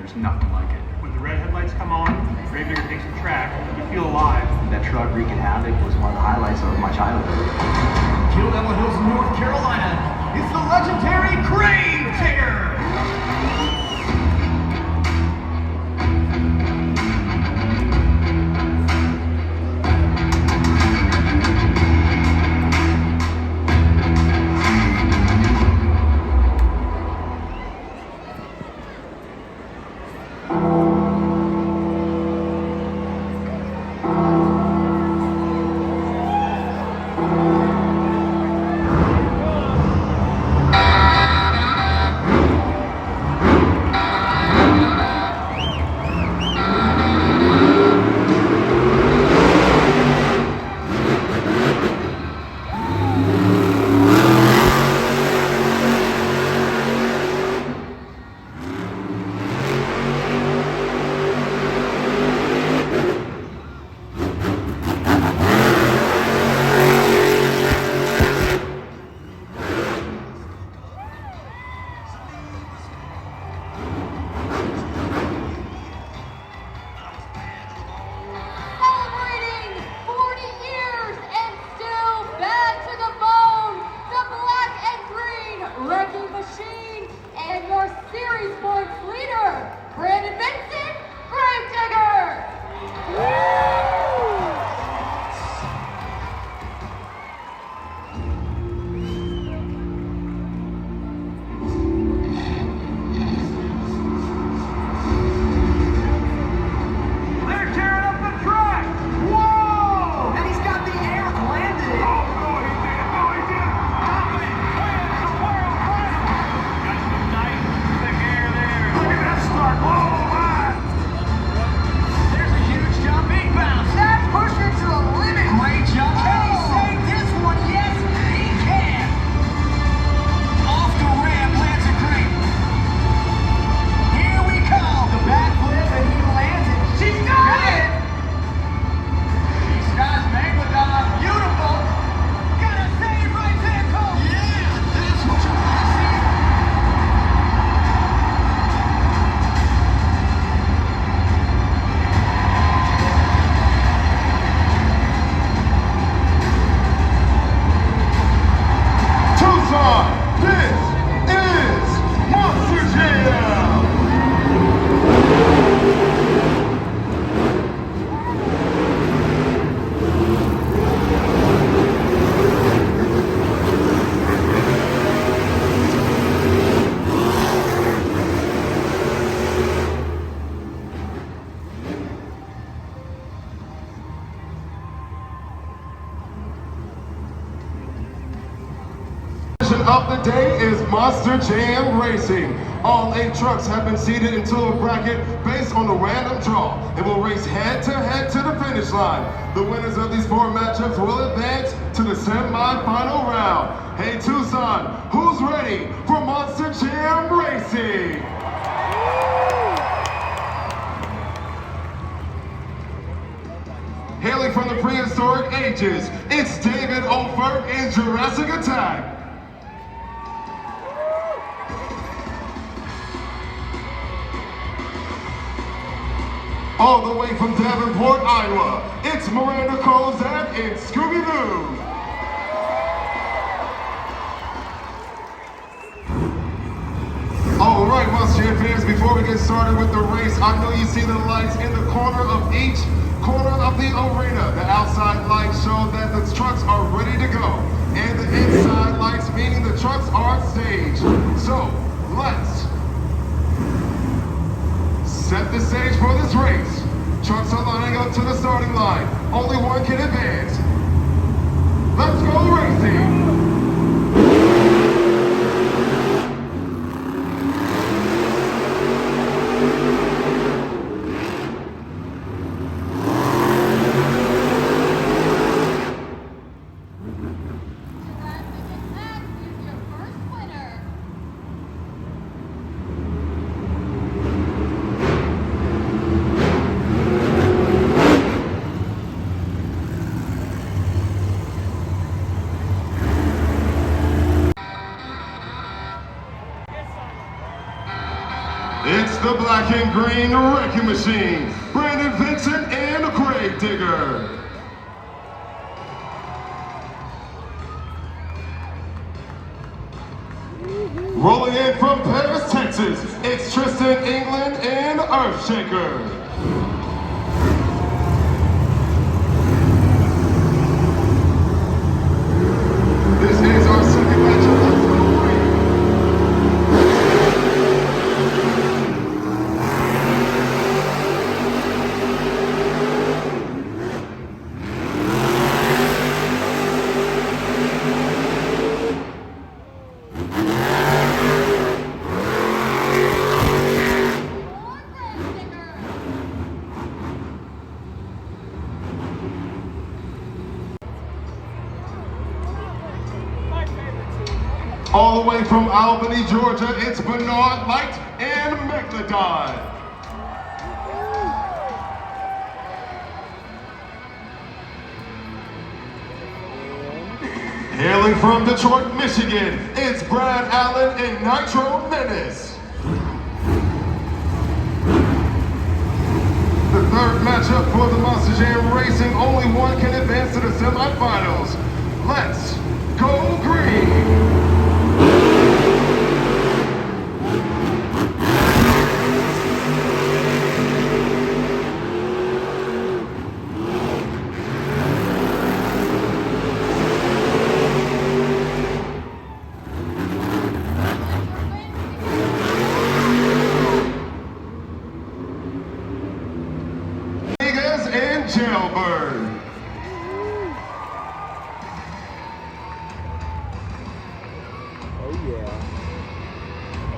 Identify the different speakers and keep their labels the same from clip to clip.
Speaker 1: There's nothing like it.
Speaker 2: When the red headlights come on, Gravedigger takes the track, you feel alive.
Speaker 1: That truck wreaking havoc was one of the highlights of my childhood.
Speaker 3: Kill Devil Hills, North Carolina. It's the legendary Gravedigger!
Speaker 4: Of the day is Monster Jam Racing. All 8 trucks have been seated into a bracket based on a random draw and will race head-to-head to the finish line. The winners of these 4 matchups will advance to the semi-final round. Hey Tucson, who's ready for Monster Jam Racing? Hailing from the prehistoric ages, it's David Olfert in Jurassic Attack. All the way from Davenport, Iowa, it's Myranda Cozad in Scooby-Doo. All right, Monster Jam fans, before we get started with the race, I know you see the lights in the corner of each corner of the arena. The outside lights show that the trucks are ready to go, and the inside lights meaning the trucks are on stage. So, let's set the stage for this race. Trucks are lining up to the starting line. Only one can advance. Let's go racing! black and green wrecking machine, Vinson and Grave Digger. Rolling in from Paris, Texas, it's Tristan, England, and Earthshaker. This is our second match of the all the way from Albany, Georgia, it's Bernard, Lyght, and Megalodon. Hailing from Detroit, Michigan, it's Brad Allen and Nitro Menace. The third matchup for the Monster Jam Racing, only one can advance to the semifinals. Let's go green! Migues and Jailbird.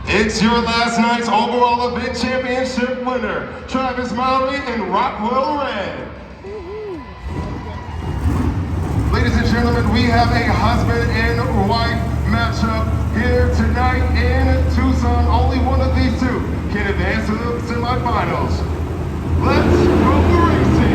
Speaker 4: It's your last night's overall event championship winner, Mowery and Rockwell R.E.D. Ladies and gentlemen, we have a husband and wife matchup here tonight in Tucson. Only one of these two can advance to the semifinals. Let's go racing!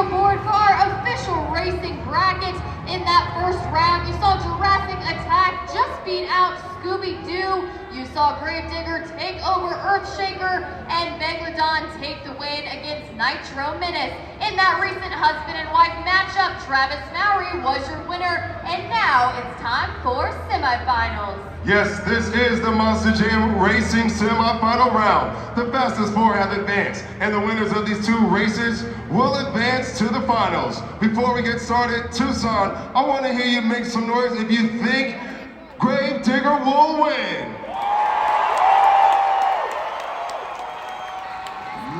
Speaker 5: Board for our official racing brackets. In that first round, you saw Jurassic attack, just beat out Scooby-Doo. You saw Gravedigger take over Earthshaker, and Megalodon take the win against Nitro Menace. In that recent husband and wife matchup, Mowery was your winner, and now it's time for semifinals.
Speaker 4: Yes, this is the Monster Jam Racing semifinal round. The fastest four have advanced, and the winners of these two races will advance to the finals. Before we get started, Tucson, I want to hear you make some noise if you think Gravedigger will win.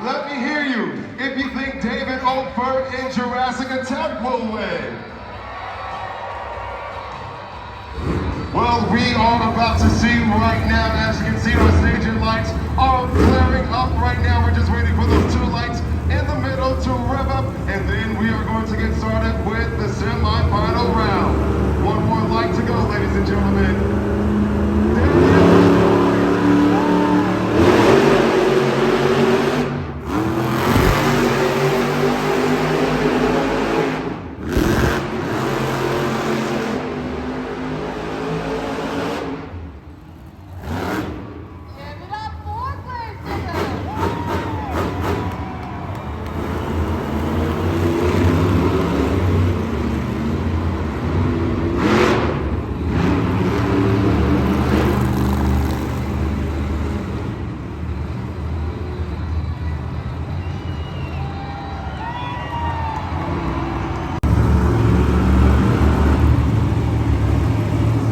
Speaker 4: Let me hear you if you think David Olfert and Jurassic Attack will win. Well, we are about to see right now, as you can see on stage, your lights are flaring up right now. We're just waiting for those two lights in the middle to rev up, and then we are going to get started with the semi-final round. One more light to go, ladies and gentlemen.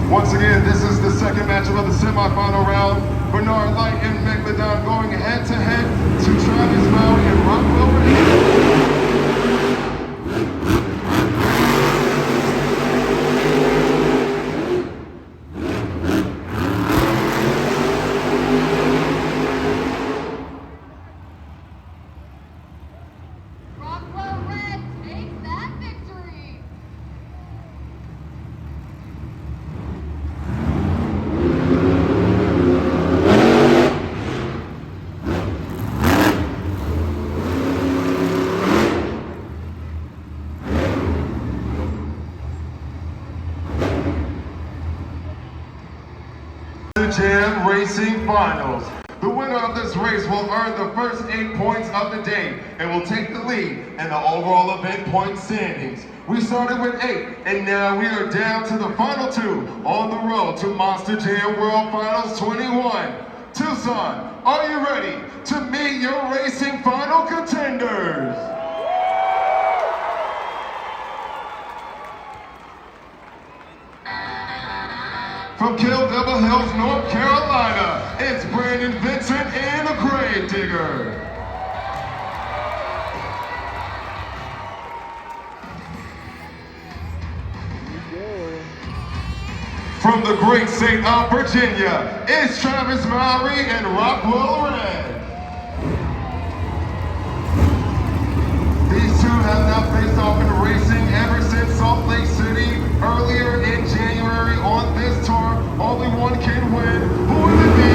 Speaker 4: Once again, this is the second matchup of the semifinal round. Bernard, Lyght, and Megalodon going head-to-head to Mowery and Rockwell R.E.D.
Speaker 5: Rockwell R.E.D. takes that victory.
Speaker 4: Jam Racing Finals. The winner of this race will earn the first 8 points of the day and will take the lead in the overall event point standings. We started with 8, and now we are down to the final 2 on the road to Monster Jam World Finals 21. Tucson, are you ready to meet your racing final contenders? From Kill Devil Hills, North Carolina, it's Vinson and the Grave Digger. From the great state of Virginia, it's Mowery and Rockwell R.E.D. These two have now faced off in racing ever since Salt Lake City earlier in January. On this tour, only one can win. Who will it be?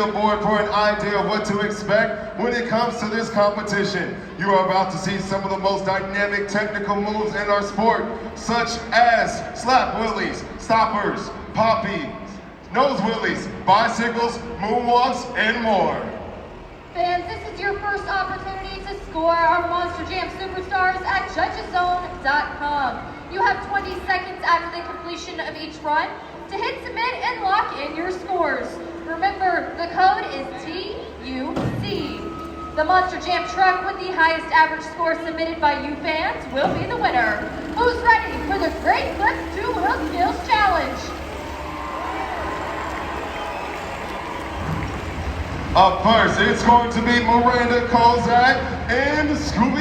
Speaker 4: Aboard for an idea of what to expect when it comes to this competition. You are about to see some of the most dynamic technical moves in our sport, such as slap wheelies, stoppers, poppies, nose wheelies, bicycles, moonwalks, and more.
Speaker 5: Fans, this is your first opportunity to score our Monster Jam Superstars at judgeszone.com. You have 20 seconds after the completion of each run to hit submit and lock in your scores. Remember, the code is TUC. The Monster Jam truck with the highest average score submitted by you fans will be the winner. Who's ready for the Great Flip 2-Wheel Skills Challenge?
Speaker 4: Up first, it's going to be Myranda, Cozad, and Scooby.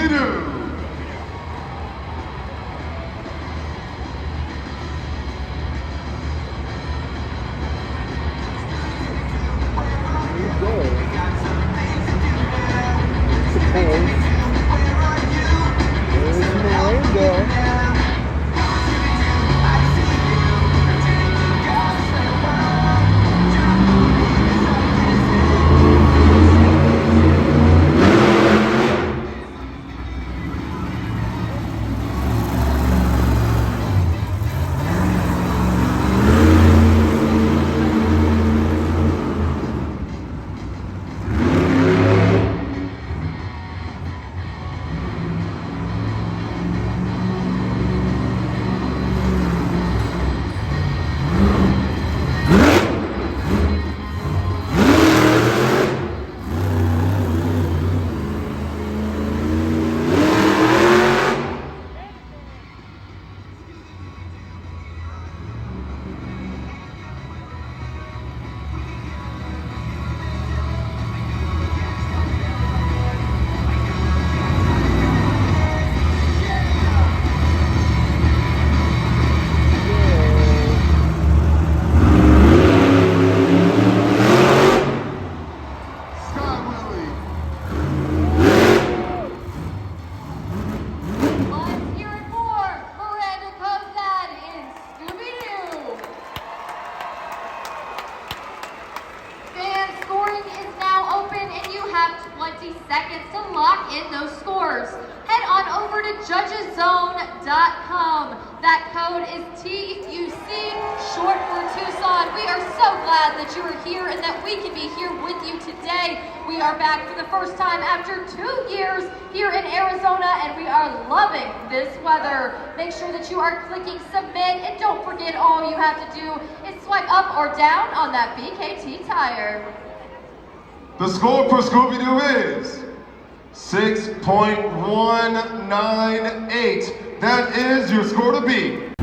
Speaker 5: judgeszone.com. That code is TUC, short for Tucson. We are so glad that you are here and that we can be here with you today. We are back for the first time after 2 years here in Arizona, and we are loving this weather. Make sure that you are clicking submit, and don't forget all you have to do is swipe up or down on that BKT tire.
Speaker 4: The score for Scooby-Doo is 6.198. That is your score to beat.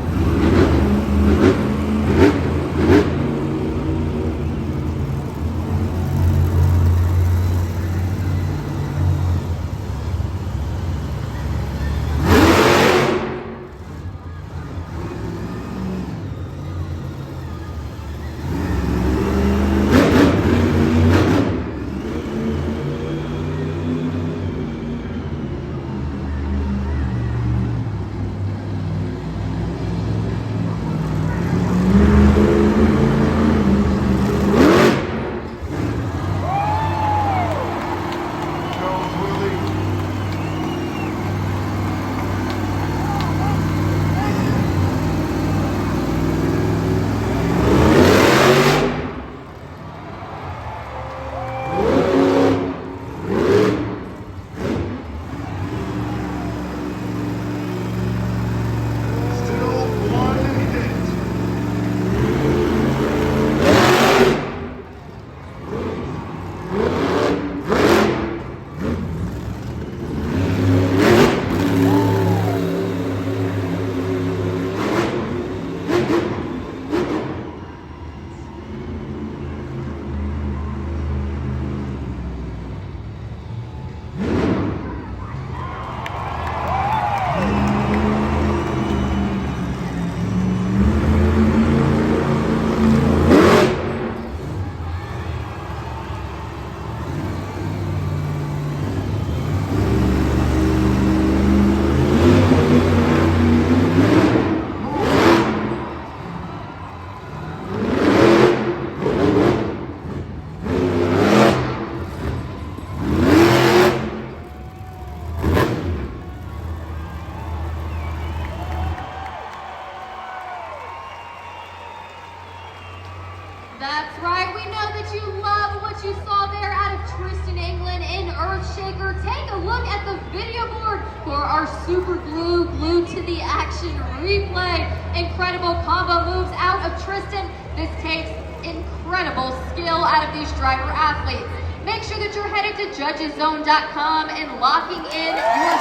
Speaker 5: know that you love what you saw there out of Tristan England in Earthshaker. Take a look at the video board for our super glue glued to the action replay. Incredible combo moves out of Tristan. This takes incredible skill out of these driver athletes. Make sure that you're headed to judgeszone.com and locking in your scores.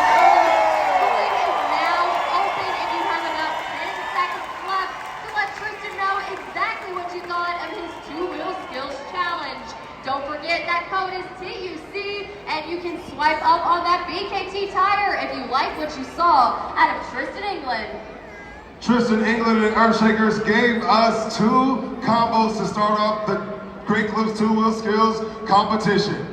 Speaker 5: Scoring is now open if you have about 10 seconds left to let Tristan know exactly what you thought of his two-wheel skills challenge. Don't forget that code is TUC, and you can swipe up on that BKT tire if you like what you saw out of Tristan England.
Speaker 4: Tristan England and Earthshakers gave us 2 combos to start off the Great Clips two-wheel skills competition.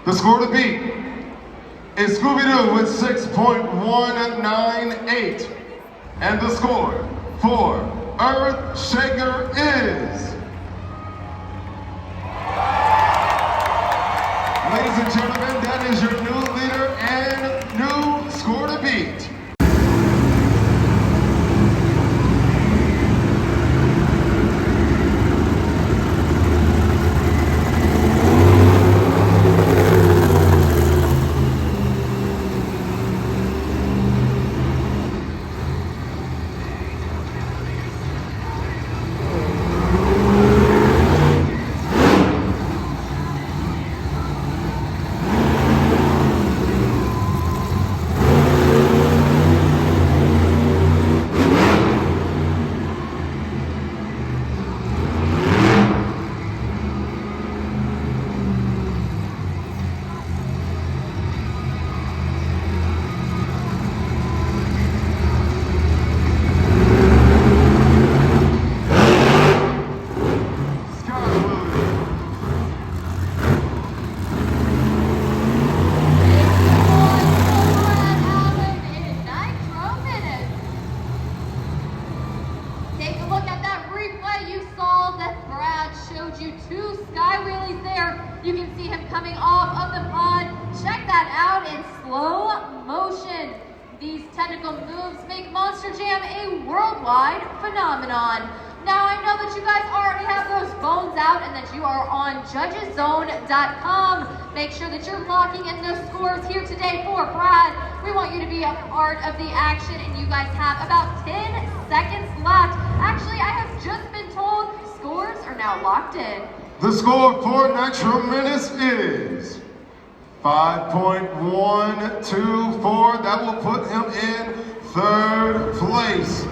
Speaker 4: The score to beat is Scooby-Doo with 6.198. And the score for Earthshaker is... Ladies and gentlemen, that is your new leader and new score to beat.
Speaker 5: judgeszone.com. Make sure that you're locking in those scores here today for Brad. We want you to be a part of the action, and you guys have about 10 seconds left. Actually, I have just been told scores are now locked in.
Speaker 4: The score for Nitro Menace is 5.124. That will put him in 3rd place.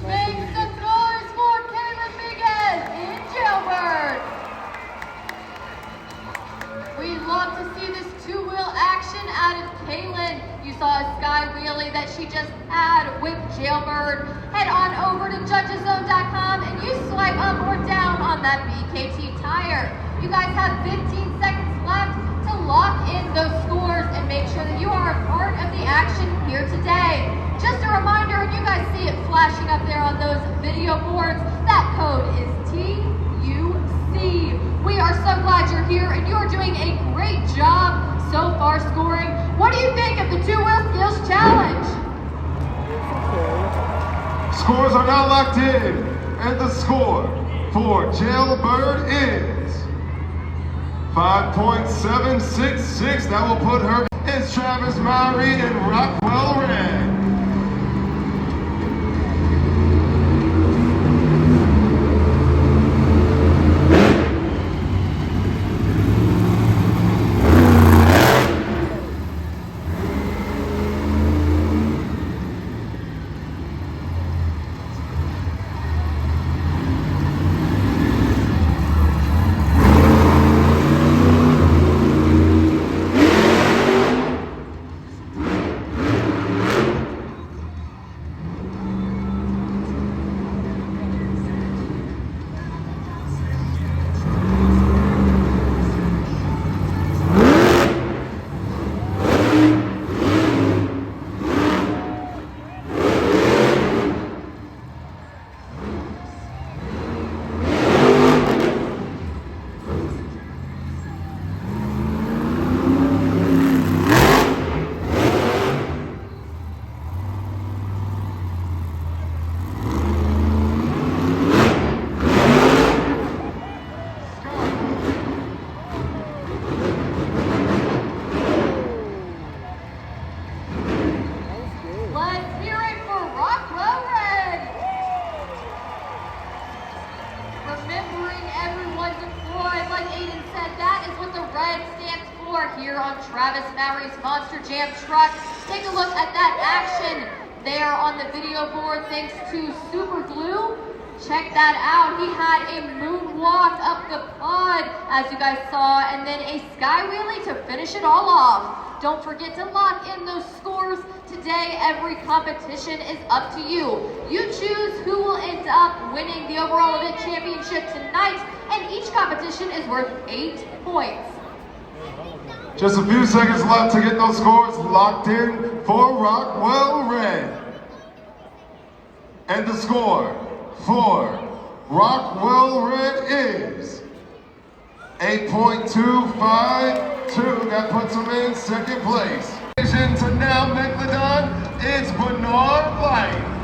Speaker 5: Make some noise for Kaylyn Migues in Jailbird. We love to see this two-wheel action out of Kaylyn. You saw a sky wheelie that she just had with Jailbird. Head on over to judgeszone.com and you swipe up or down on that BKT tire. You guys have 15 seconds left to lock in those scores and make sure that you are a part of the action here today. Just a reminder, and you guys see it flashing up there on those video boards, that code is TUC. We are so glad you're here and you're doing a great job so far scoring. What do you think of the two-wheel skills challenge?
Speaker 4: Scores are now locked in, and the score for Jailbird is 5.766. That will put her in Travis Mowery and Rockwell R.E.D.
Speaker 5: Mowery's Monster Jam truck. Take a look at that action there on the video board thanks to Super Glue. Check that out. He had a moonwalk up the pod, as you guys saw, and then a sky wheelie to finish it all off. Don't forget to lock in those scores. Today, every competition is up to you. You choose who will end up winning the overall event championship tonight, and each competition is worth 8 points.
Speaker 4: Just a few seconds left to get those scores locked in for Rockwell Red. And the score for Rockwell Red is 8.252. That puts him in second place. To now Megalodon is Lyght.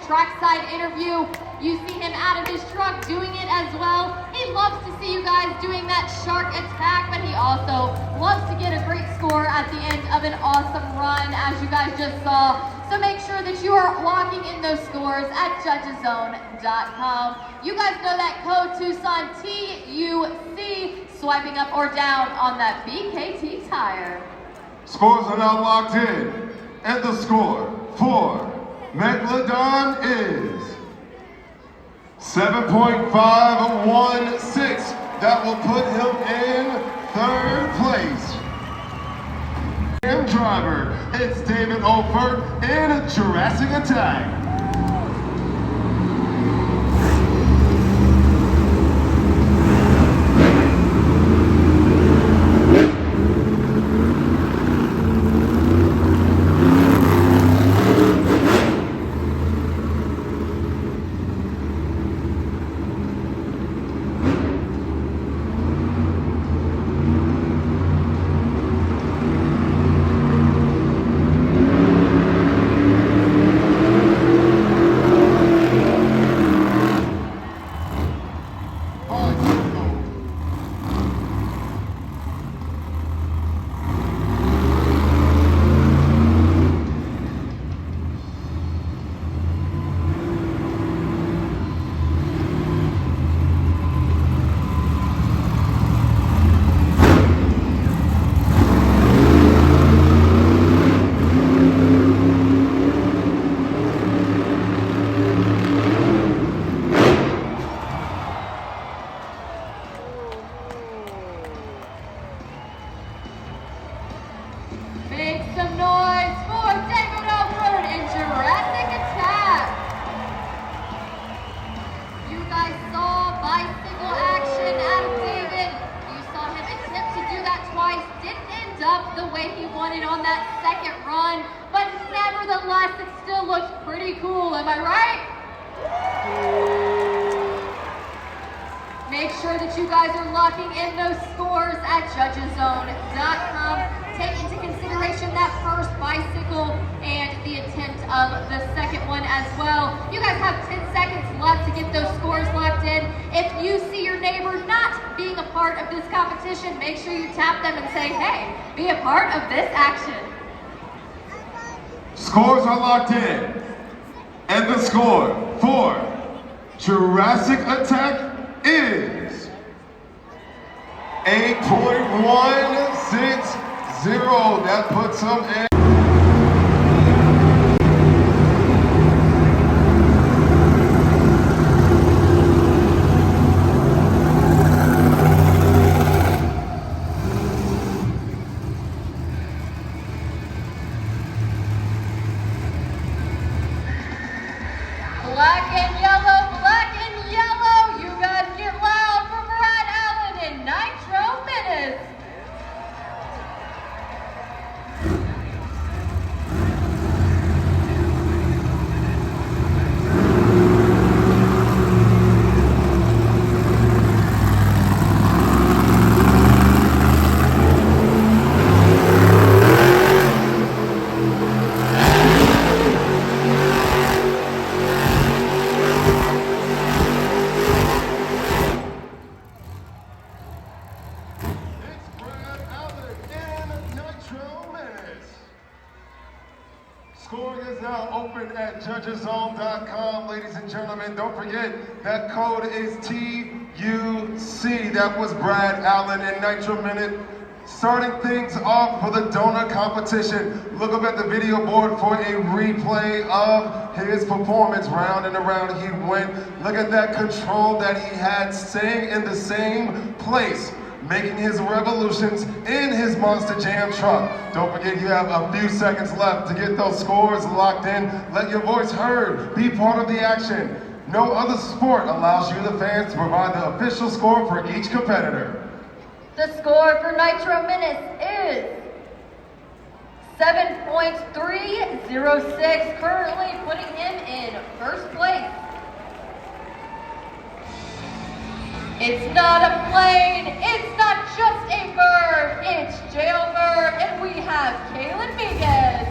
Speaker 5: trackside interview. You see him out of his truck doing it as well. He loves to see you guys doing that shark attack, but he also loves to get a great score at the end of an awesome run, as you guys just saw. So make sure that you are locking in those scores at judgeszone.com. You guys know that code Tucson, TUC, swiping up or down on that BKT tire.
Speaker 4: Scores are now locked in, and the score for Megalodon is 7.516. That will put him in third place. And driver, it's David Olfert in Jurassic Attack. Make sure that you guys are locking in those scores at judgeszone.com. Take into consideration that first bicycle and the intent of the second one as well. You guys have 10 seconds left to get those scores locked in. If you see your neighbor not being a part of this competition, make sure you tap them and say, hey, be a part of this action. Scores are locked in. And the score for Jurassic Attack is 8.160. That puts them in.
Speaker 5: Black and yellow, you guys get loud for Brad Allen and Nitro Menace.
Speaker 4: Scoring is now open at judgeszone.com, ladies and gentlemen. Don't forget that code is TUC. That was Brad Allen and Nitro Minute. Starting things off for the donut competition. Look up at the video board for a replay of his performance. Round and around he went. Look at that control that he had, staying in the same place, making his revolutions in his Monster Jam truck. Don't forget you have a few seconds left to get those scores locked in. Let your voice heard. Be part of the action. No other sport allows you, the fans, to provide the official score for each competitor.
Speaker 5: The score for Nitro Menace is 7.306, currently putting him in first place. It's not a plane, it's not just a bird, it's Jailbird, and we have Kaylyn Migues.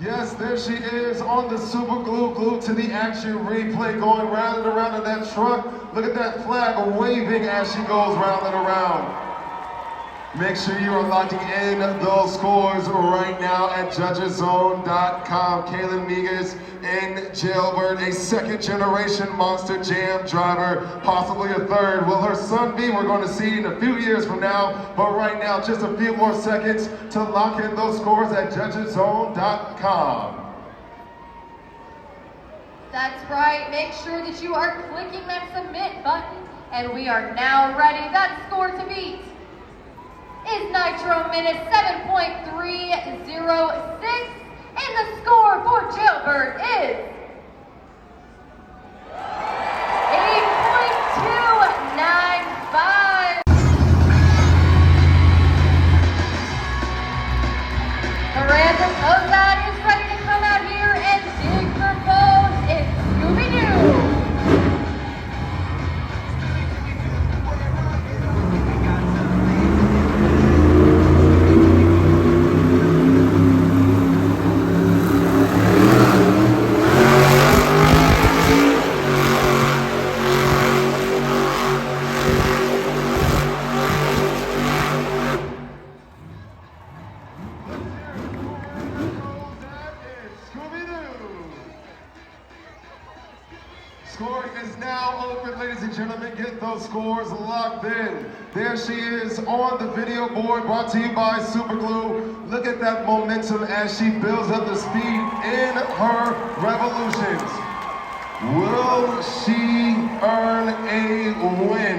Speaker 4: Yes, there she is on the super glue, glued to the action replay, going round and around in that truck. Look at that flag waving as she goes round and around. Make sure you are locking in those scores right now at judgeszone.com. Kaylyn Migues in Jailbird, a second generation Monster Jam driver, possibly a third. Will her son be? We're going to see in a few years from now. But right now, just a few more seconds to lock in those scores at judgeszone.com.
Speaker 5: That's right, make sure that you are clicking that submit button, and we are now ready. That score to beat is Nitro Menace 7.306, and the score for Jailbird is 8.295. Myranda Cozad is ready to come out here and dig for bones. It's Scooby-Doo.
Speaker 4: Scoring is now open, ladies and gentlemen. Get those scores locked in. There she is on the video board, brought to you by Superglue. Look at that momentum as she builds up the speed in her revolutions. Will she earn a win?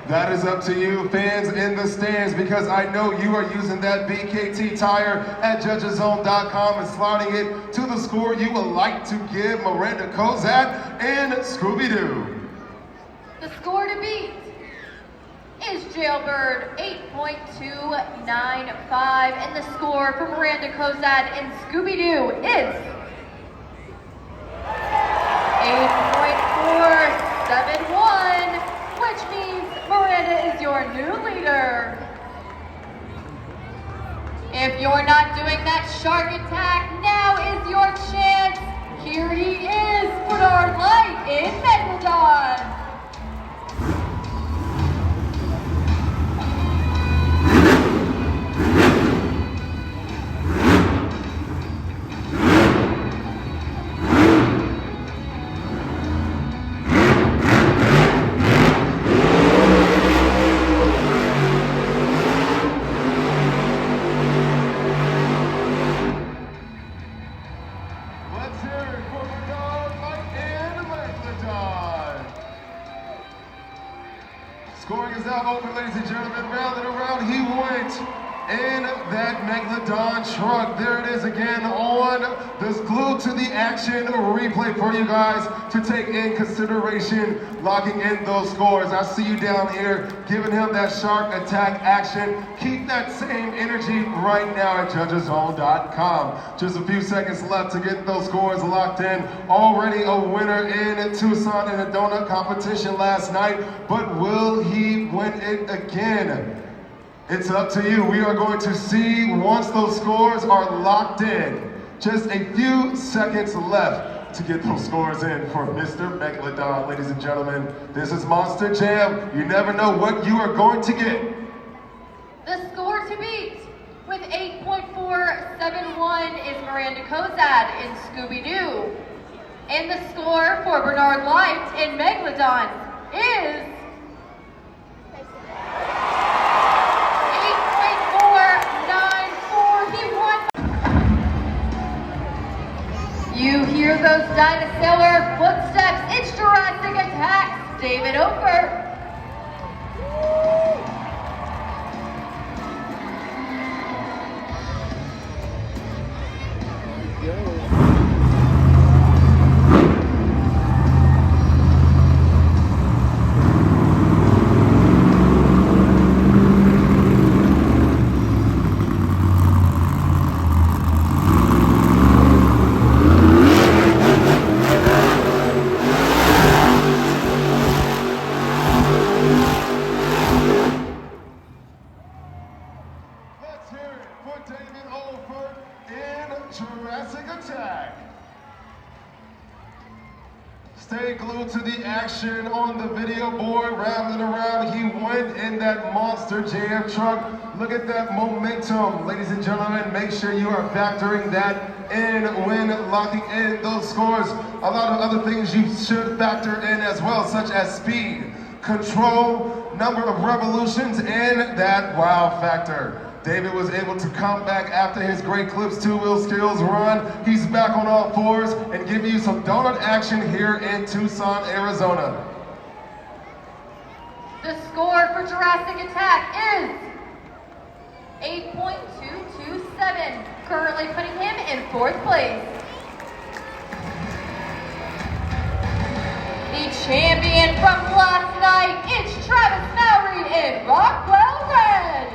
Speaker 4: That is up to you, fans in the stands, because I know you are using that BKT tire at judgeszone.com and sliding it to the score you would like to give Myranda, Cozad, and Scooby-Doo.
Speaker 5: The score to beat is Jailbird, 8.295. And the score for Myranda, Cozad, and Scooby-Doo is 8.471, which means Myranda is your new leader. If you're not doing that shark attack, now is your chance. Here he is, Lyght in Megalodon.
Speaker 4: Scoring is now open, ladies and gentlemen. Round and around he went in that Megalodon truck. There it is again on this glued to the action replay for you guys to take in consideration, locking in those scores. I see you down here giving him that shark attack action. Keep that same energy right now at judgeszone.com. Just a few seconds left to get those scores locked in. Already a winner in Tucson in a donut competition last night, but will he win it again? It's up to you. We are going to see once those scores are locked in. Just a few seconds left to get those scores in for Mr. Megalodon. Ladies and gentlemen, this is Monster Jam. You never know what you are going to get.
Speaker 5: The score to beat with 8.471 is Myranda, Cozad in Scooby-Doo. And the score for Lyght in Megalodon is 8.494. He won. You hear those dinosaur footsteps. It's Jurassic attacks David Olfert.
Speaker 4: Let's hear it for David Olfert in Jurassic Attack. Stay glued to the action on the video board. Round and around he went in that Monster Jam truck. Look at that momentum. Ladies and gentlemen, make sure you are factoring that in when locking in those scores. A lot of other things you should factor in as well, such as speed, control, number of revolutions, and that wow factor. David was able to come back after his great Clips 2-wheel skills run. He's back on all fours and giving you some donut action here in Tucson, Arizona.
Speaker 5: The score for Jurassic Attack is 8.227, currently putting him in 4th place. The champion from last night, it's Mowery in Rockwell R.E.D.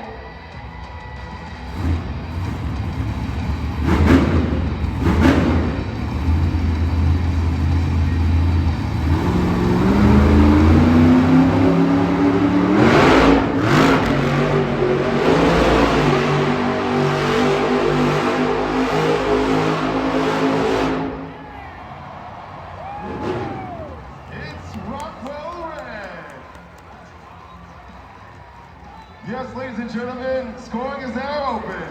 Speaker 4: Yes, ladies and gentlemen, scoring is now open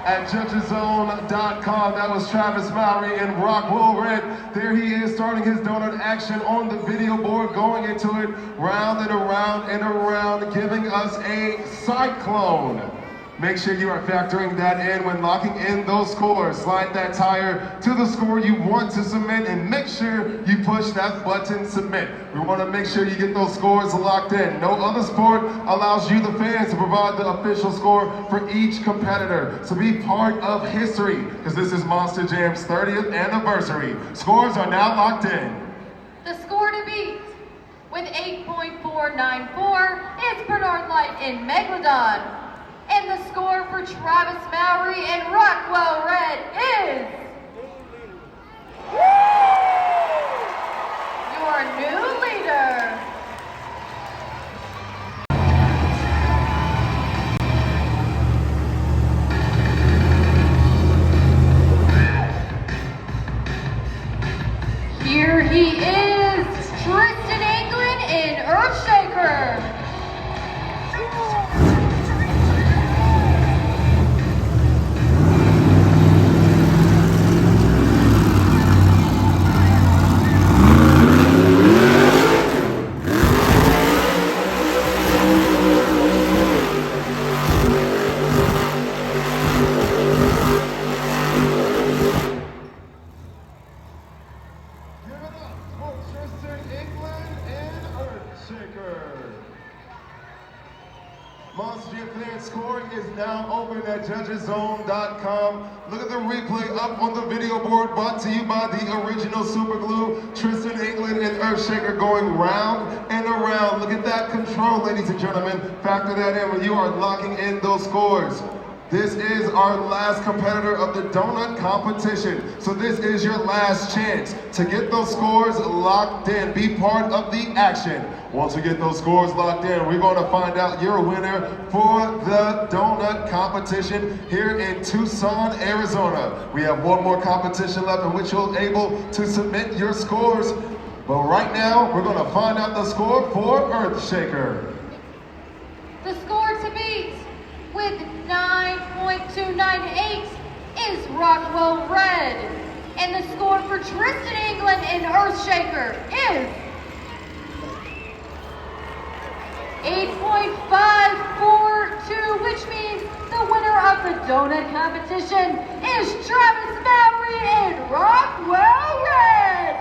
Speaker 4: at judgeszone.com. That was Mowery in Rockwell R.E.D. There he is, starting his donut action on the video board, going into it round and around and around, giving us a cyclone. Make sure you are factoring that in when locking in those scores. Slide that tire to the score you want to submit and make sure you push that button submit. We want to make sure you get those scores locked in. No other sport allows you, the fans, to provide the official score for each competitor. So be part of history, because this is Monster Jam's 30th anniversary. Scores are now locked in.
Speaker 5: The score to beat with 8.494 is Bernard Lyght in Megalodon. And the score for Travis Mowery and Rockwell R.E.D is your new leader. Here he is, Tristan in Earthshaker.
Speaker 4: Scoring is now open at judgeszone.com. Look at the replay up on the video board, brought to you by the original Super Glue. Tristan England and Earthshaker going round and around. Look at that control, ladies and gentlemen. Factor that in when you are locking in those scores. This is our last competitor of the donut competition. So this is your last chance to get those scores locked in. Be part of the action. Once we get those scores locked in, we're going to find out your winner for the donut competition here in Tucson, Arizona. We have one more competition left in which you'll be able to submit your scores. But right now, we're going to find out the score for Earthshaker.
Speaker 5: The score to beat with 9.298 is Rockwell R.E.D. And the score for Tristan England and Earthshaker is 8.542, which means the winner of the donut competition is Travis Mowery and Rockwell R.E.D.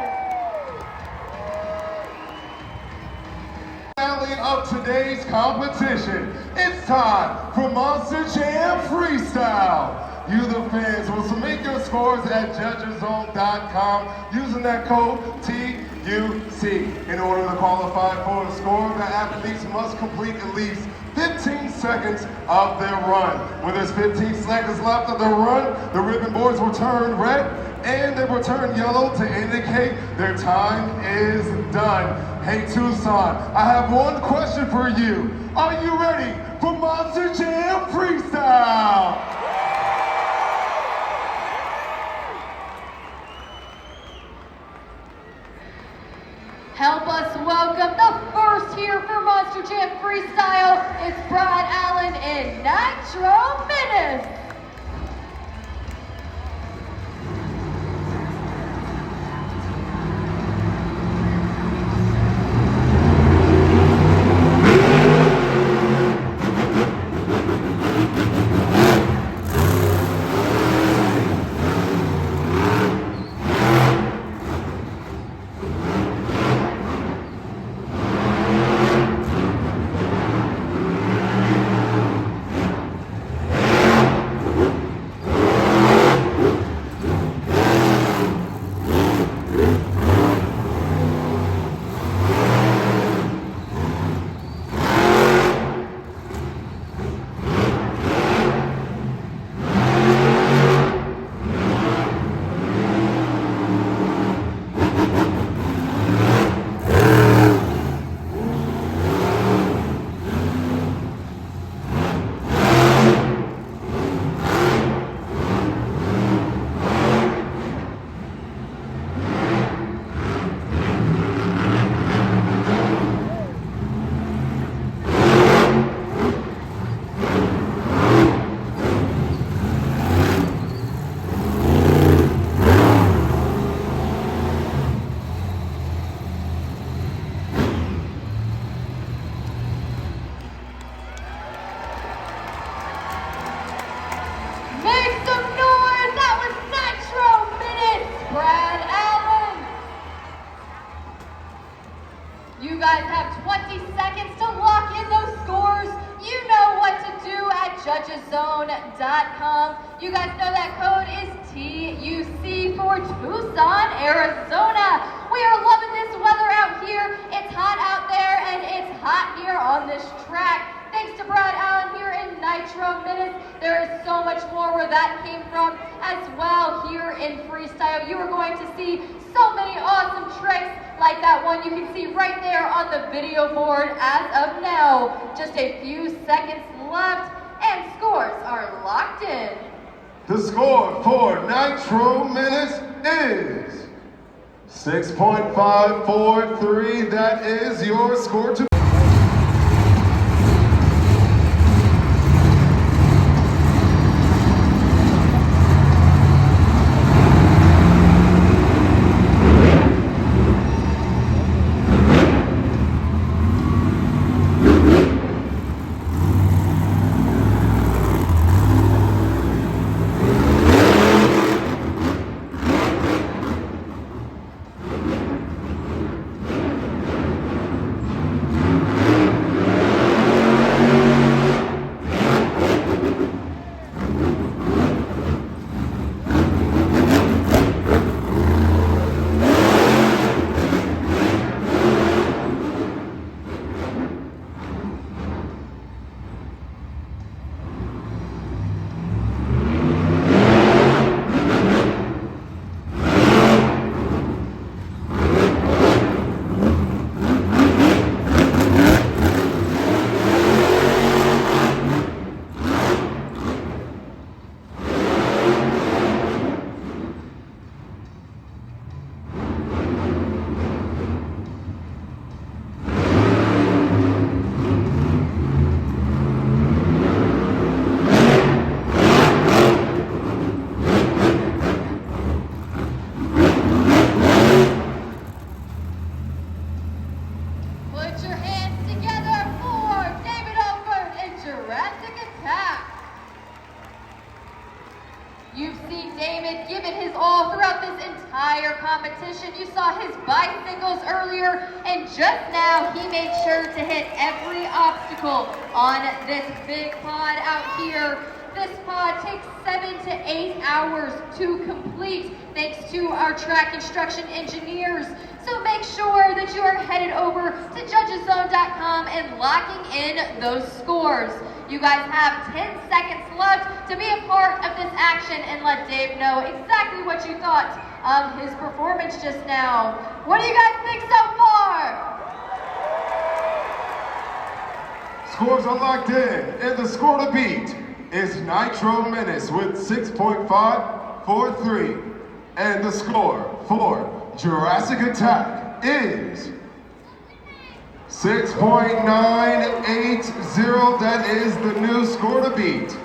Speaker 4: Finale of today's competition, it's time for Monster Jam Freestyle. You, the fans, will submit your scores at judgeszone.com using that code TUC. In order to qualify for a score, the athletes must complete at least 15 seconds of their run. When there's 15 seconds left of the run, the ribbon boards will turn red and they will turn yellow to indicate their time is done. Hey Tucson, I have one question for you. Are you ready for Monster Jam Freestyle?
Speaker 5: Help us welcome the first here for Monster Jam Freestyle. It's Brad Allen and Nitro Menace. You guys have 20 seconds to lock in those scores. You know what to do at judgeszone.com. You guys know that code is TUC for Tucson, Arizona. We are loving this weather out here. It's hot out there. hot here on this track. Thanks to Brad Allen here in Nitro Menace. There is so much more where that came from as well here in Freestyle. You are going to see so many awesome tricks like that one you can see right there on the video board as of now. Just a few seconds left and scores are locked in.
Speaker 4: The score for Nitro Menace is 6.543. That is your score to
Speaker 5: You've seen David give it his all throughout this entire competition. You saw his bicycles earlier, and just now he made sure to hit every obstacle on this big pod out here. This pod takes 7 to 8 hours to complete, thanks to our track instruction engineers. So make sure that you are headed over to judgeszone.com and locking in those scores. You guys have 10 seconds left to be a part of this action and let Dave know exactly what you thought of his performance just now. What do you guys think so far?
Speaker 4: Scores are locked in, and the score to beat is Nitro Menace with 6.543. And the score for Jurassic Attack is 6.980. That is the new score to beat.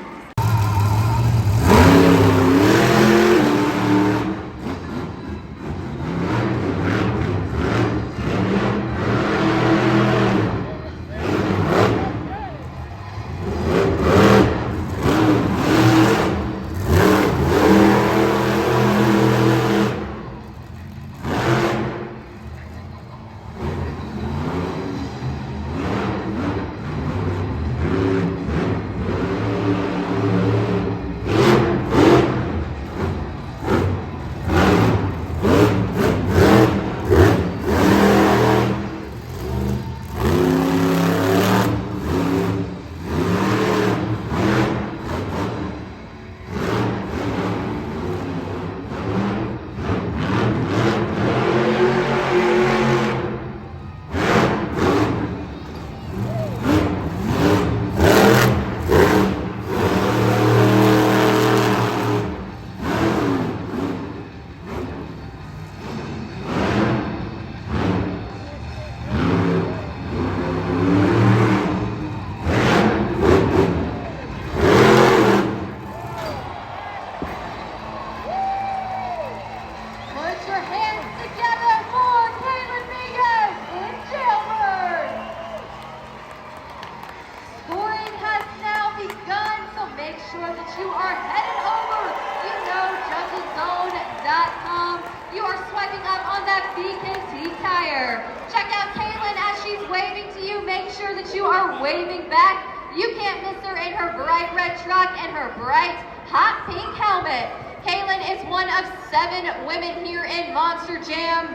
Speaker 5: You are swiping up on that BKT tire. Check out Kaylyn as she's waving to you. Make sure that you are waving back. You can't miss her in her bright red truck and her bright hot pink helmet. Kaylyn is one of 7 women here in Monster Jam,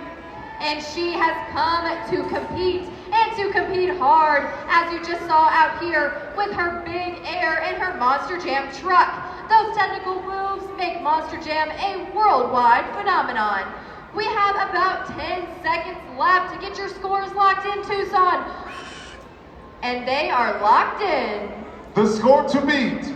Speaker 5: and she has come to compete. And and to compete hard, as you just saw out here with her big air and her Monster Jam truck. Those technical moves make Monster Jam a worldwide phenomenon. We have about 10 seconds left to get your scores locked in, Tucson. And they are locked in.
Speaker 4: The score to beat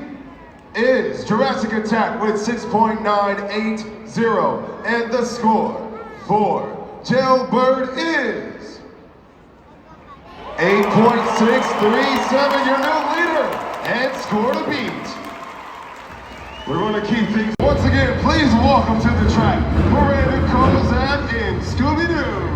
Speaker 4: is Jurassic Attack with 6.980. And the score for Jailbird is 8.637, your new leader. And score to beat. We're going to keep things. Once again, please welcome to the track, Myranda, Cozad, and Scooby-Doo.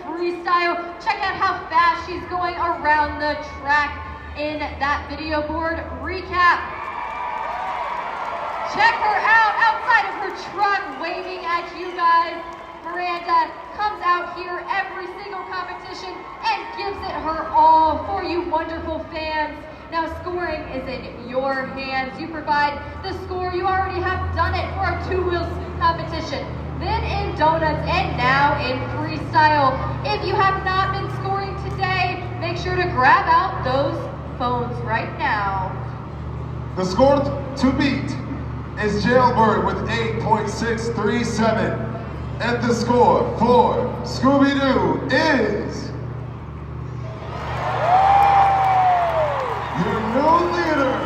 Speaker 5: Freestyle. Check out how fast she's going around the track in that video board recap. Check her out outside of her truck waving at you guys. Myranda comes out here every single competition and gives it her all for you wonderful fans. Now scoring is in your hands. You provide the score. You already have done it for our two wheels competition, then in donuts, and now in freestyle. If you have not been scoring today, make sure to grab out those phones right now.
Speaker 4: The score to beat is Jailbird with 8.637. And the score for Scooby-Doo is your new leader.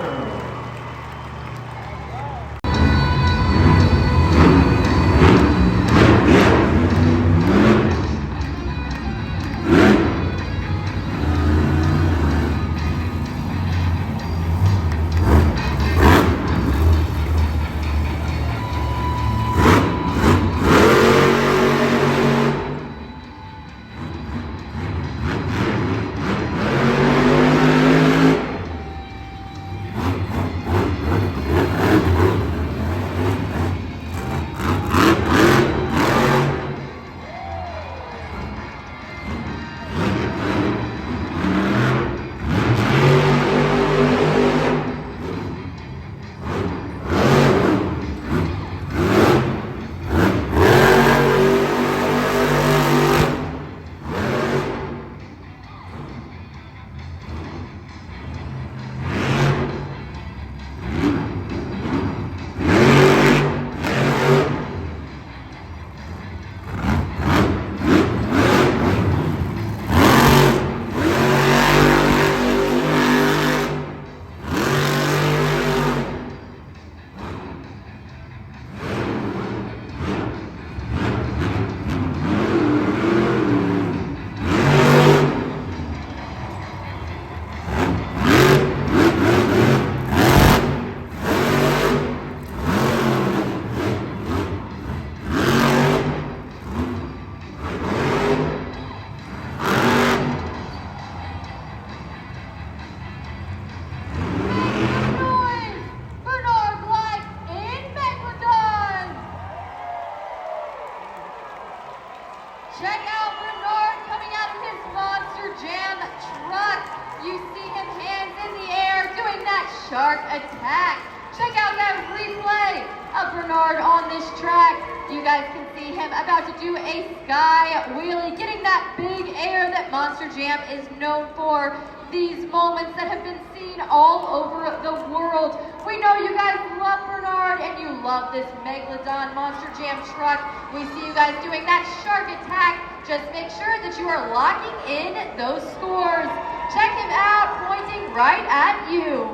Speaker 5: Check out Bernard coming out of his Monster Jam truck. You see him hands in the air doing that shark attack. Check out that replay of Bernard on this track. You guys can see him about to do a sky wheelie, getting that big air that Monster Jam is known for. These moments that have been seen all over the world. We know you guys love Bernard and you love this Megalodon Monster Jam truck. We see you guys doing that shark attack. Just make sure that you are locking in those scores. Check him out, pointing right at you.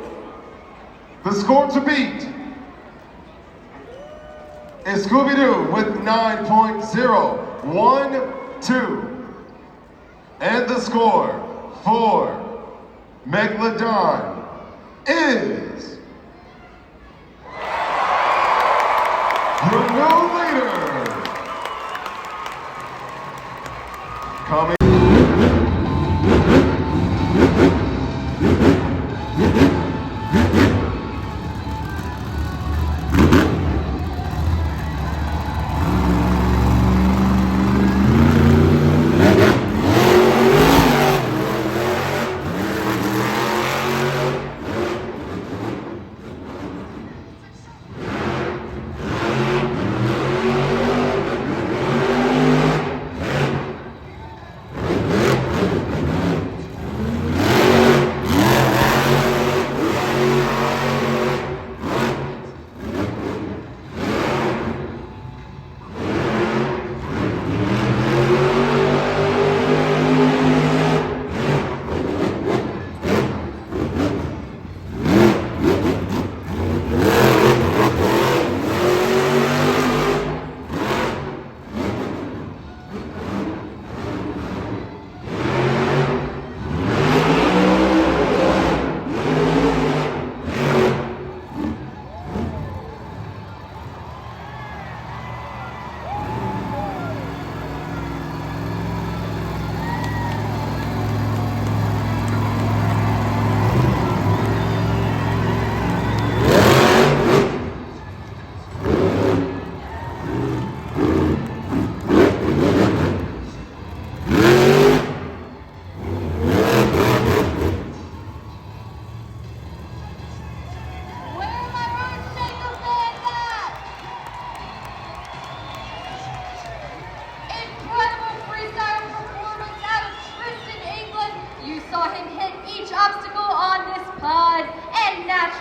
Speaker 4: The score to beat is Scooby-Doo with 9.012. And the score for Megalodon is your new leader. Coming.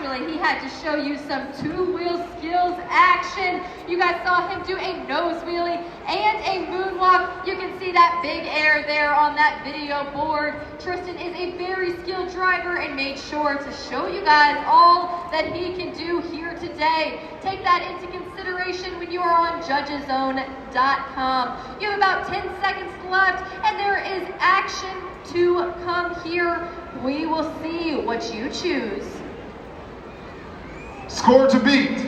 Speaker 5: He had to show you some two-wheel skills action. You guys saw him do a nose wheelie and a moonwalk. You can see that big air there on that video board. Tristan is a very skilled driver and made sure to show you guys all that he can do here today. Take that into consideration when you are on judgeszone.com. You have about 10 seconds left and there is action to come here. We will see what you choose.
Speaker 4: Score to beat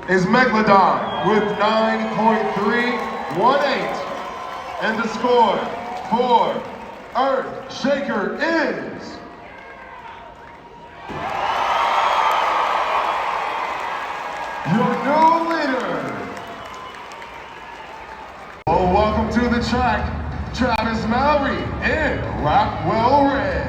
Speaker 4: is Megalodon with 9.318. And the score for Earth Shaker is your new leader. Well, welcome to the track, Mowery in Rockwell Red.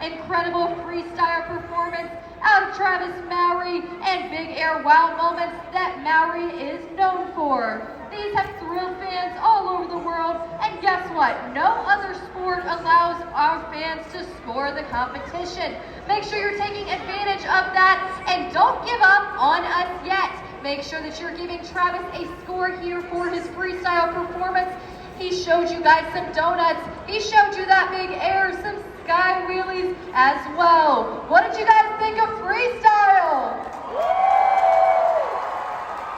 Speaker 5: incredible freestyle performance out of Travis Mowery and big air wow moments that Mowery is known for. These have thrilled fans all over the world, and guess what? No other sport allows our fans to score the competition. Make sure you're taking advantage of that, and don't give up on us yet. Make sure that you're giving Travis a score here for his freestyle performance. He showed you guys some donuts. He showed you that big air, some sky wheelies as well. What did you guys think of freestyle?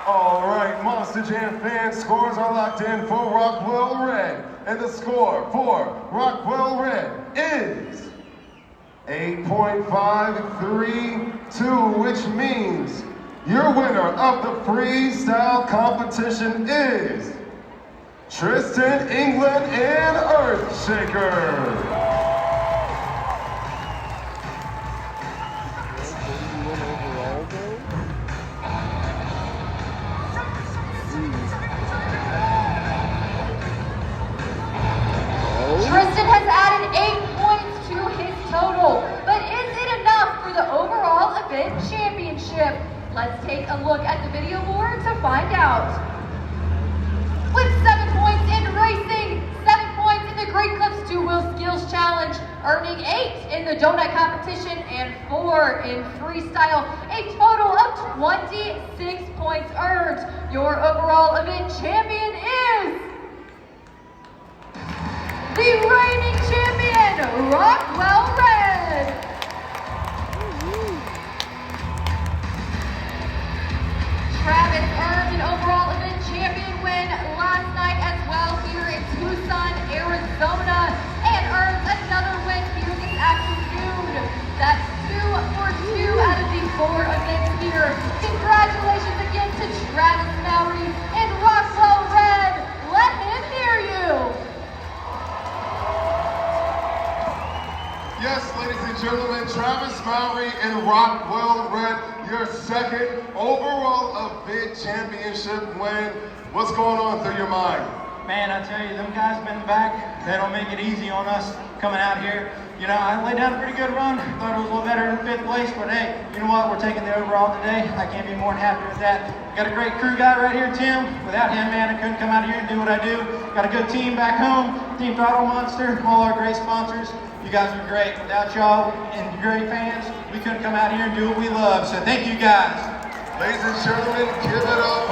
Speaker 4: All right, Monster Jam fans, scores are locked in for Rockwell Red. And the score for Rockwell Red is 8.532, which means your winner of the freestyle competition is Tristan, England, and Earthshaker.
Speaker 5: Tristan has added 8 points to his total, but is it enough for the overall event championship? Let's take a look at the video board to find out. With 7 points in racing, 7 points in the Great Clips 2-Wheel Skills Challenge, earning 8 in the donut competition and 4 in freestyle, a total of 26 points earned. Your overall event champion is the reigning champion, Rockwell Red. Travis earned an overall event champion win last night as well here in Tucson, Arizona, and earns another win here this afternoon. That's 2 for 2 out of the 4 events here. Congratulations again to Travis Mowery and Rockwell Red. Let him hear you.
Speaker 4: Yes, ladies and gentlemen, Travis Mowery and Rockwell Red, your second overall event championship win. What's going on through your mind?
Speaker 2: Man, I tell you, them guys have been back. They don't make it easy on us coming out here. You know, I laid down a pretty good run. Thought it was a little better than 5th place, but hey, you know what? We're taking the overall today. I can't be more than happy with that. Got a great crew guy right here, Tim. Without him, man, I couldn't come out here and do what I do. Got a good team back home, Team Throttle Monster, all our great sponsors. You guys are great. Without y'all and your great fans, we couldn't come out here and do what we love. So thank you guys.
Speaker 4: Ladies and gentlemen, give it up